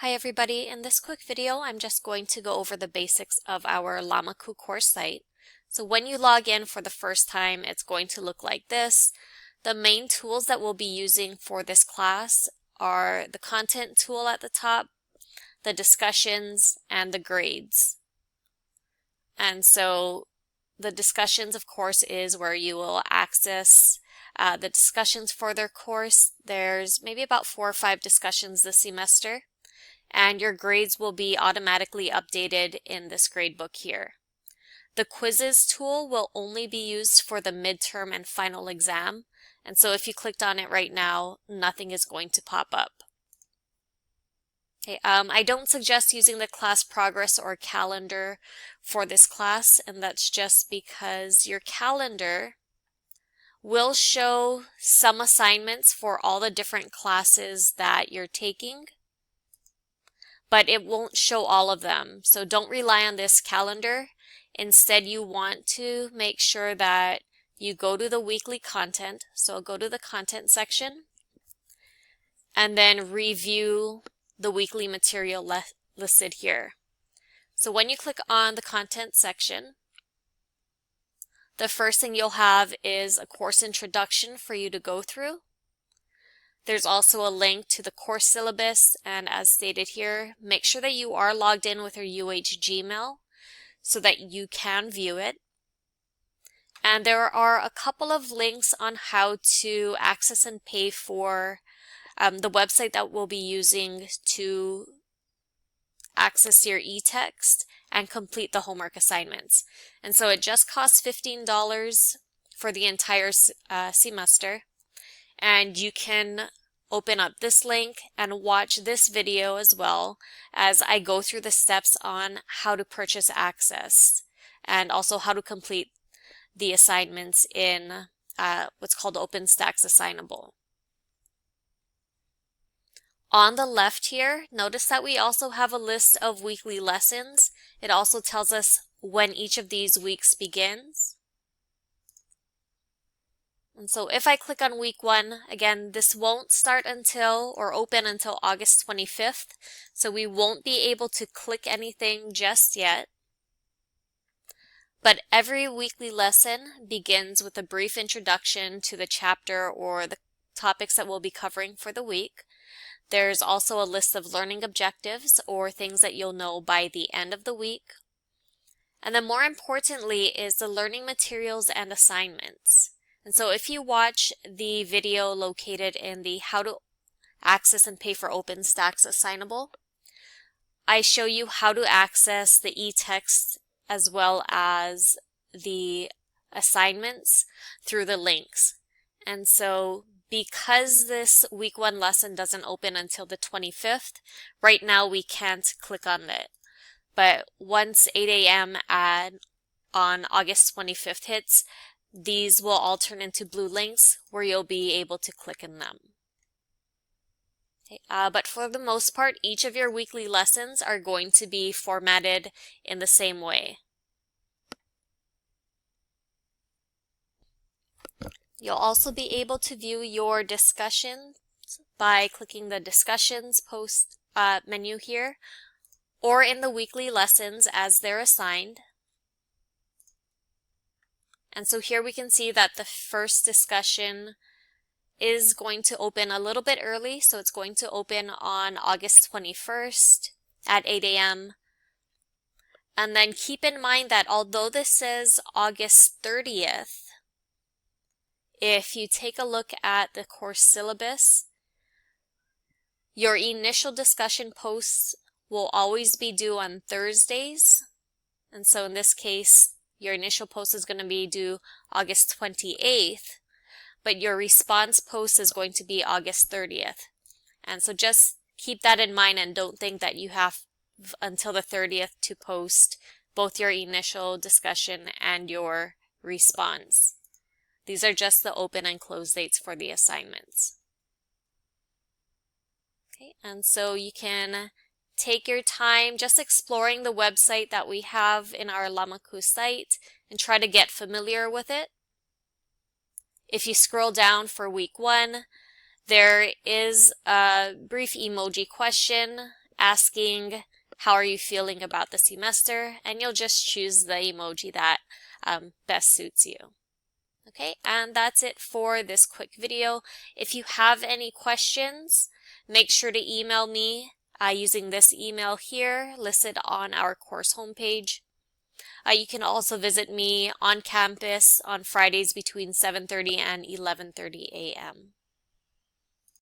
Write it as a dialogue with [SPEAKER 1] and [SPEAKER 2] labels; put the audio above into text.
[SPEAKER 1] Hi everybody, in this quick video I'm just going to go over the basics of our Lamaku course site. So when you log in for the first time, it's going to look like this. The main tools that we'll be using for this class are the content tool at the top, the discussions, and the grades. And so the discussions, of course, is where you will access the discussions for their course. There's maybe about 4 or 5 discussions this semester. And your grades will be automatically updated in this gradebook here. The quizzes tool will only be used for the midterm and final exam, and so if you clicked on it right now, nothing is going to pop up. Okay, I don't suggest using the class progress or calendar for this class, and that's just because your calendar will show some assignments for all the different classes that you're taking, but it won't show all of them. So don't rely on this calendar. Instead, you want to make sure that you go to the weekly content. So go to the content section and then review the weekly material listed here. So when you click on the content section, the first thing you'll have is a course introduction for you to go through. There's also a link to the course syllabus, and as stated here, make sure that you are logged in with your UH Gmail so that you can view it. And there are a couple of links on how to access and pay for the website that we'll be using to access your e-text and complete the homework assignments. And so it just costs $15 for the entire semester. And you can open up this link and watch this video as well as I go through the steps on how to purchase access and also how to complete the assignments in what's called OpenStax Assignable. On the left here, notice that we also have a list of weekly lessons. It also tells us when each of these weeks begins. And so if I click on week 1, again, this won't start until or open until August 25th. So we won't be able to click anything just yet. But every weekly lesson begins with a brief introduction to the chapter or the topics that we'll be covering for the week. There's also a list of learning objectives or things that you'll know by the end of the week. And then more importantly is the learning materials and assignments. And so if you watch the video located in the How to Access and Pay for OpenStax Assignable, I show you how to access the e-text as well as the assignments through the links. And so because this week 1 lesson doesn't open until the 25th, right now we can't click on it. But once 8 a.m. on August 25th hits, these will all turn into blue links where you'll be able to click in them. Okay, but for the most part, each of your weekly lessons are going to be formatted in the same way. You'll also be able to view your discussions by clicking the discussions post menu here, or in the weekly lessons as they're assigned. And so here we can see that the first discussion is going to open a little bit early. So it's going to open on August 21st at 8 a.m. And then keep in mind that although this says August 30th, if you take a look at the course syllabus, your initial discussion posts will always be due on Thursdays. And so in this case, your initial post is going to be due August 28th, but your response post is going to be August 30th. And so just keep that in mind and don't think that you have until the 30th to post both your initial discussion and your response. These are just the open and close dates for the assignments. Okay, and so you can take your time just exploring the website that we have in our Lamaku site and try to get familiar with it. If you scroll down for week 1, there is a brief emoji question asking, how are you feeling about the semester? And you'll just choose the emoji that best suits you. Okay, and that's it for this quick video. If you have any questions, make sure to email me using this email here listed on our course homepage. You can also visit me on campus on Fridays between 7:30 and 11:30 a.m.